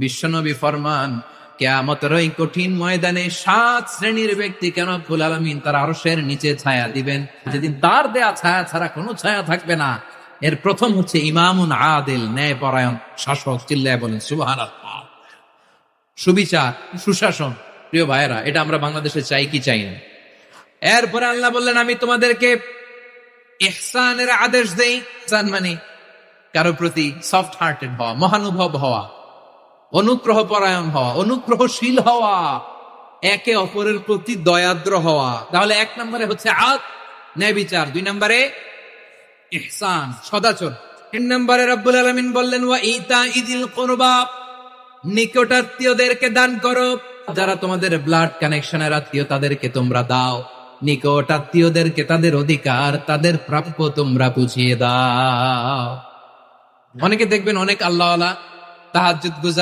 বিশ্বনবী ফরমান, কিয়ামতের ওই কঠিন ময়দানে 7 শ্রেণীর ব্যক্তি কেন রব্বুল আলামিন তার আরশের নিচে ছায়া দিবেন, যেদিন তার দেয়া ছায়া ছাড়া কোনো ছায়া থাকবে না। এর প্রথম হচ্ছে ইমামুন আদিল, ন্যায়পরায়ণ শাসক। চিল্লায় বলেন সুবহানাল্লাহ। সুবিচার, সুশাসন। প্রিয় ভাইয়েরা, এটা আমরা বাংলাদেশে চাই কি চাই না? এরপরে আল্লাহ বললেন, আমি তোমাদেরকে ইহসানের আদেশ দেই। ইহসান মানে কারো প্রতি সফট হার্টেড হওয়া, মহানুভব হওয়া, অনুগ্রহ পরায়ণ হওয়া, অনুগ্রহশীল হওয়া, একে অপরের প্রতি দয়াদ্র হওয়া। তাহলে 1 নম্বরে হচ্ছে ন্যায় বিচার, 2 নম্বরে ইহসান, সদাচর, 3 নম্বরে রব্বুল আলামিন বললেন ওয়া ইতাইযিল কুরবা, নিকটাত্মীয়দেরকে দান করো। যারা তোমাদের ব্লাড কানেকশনের আত্মীয় তাদেরকে তোমরা দাও। নিকটাত্মীয়দেরকে তাদের অধিকার, তাদের প্রাপ্য তোমরা বুঝিয়ে দাও। অনেকে দেখবেন অনেক আল্লাহওয়ালা, তাহাজ্জুদ গুজার,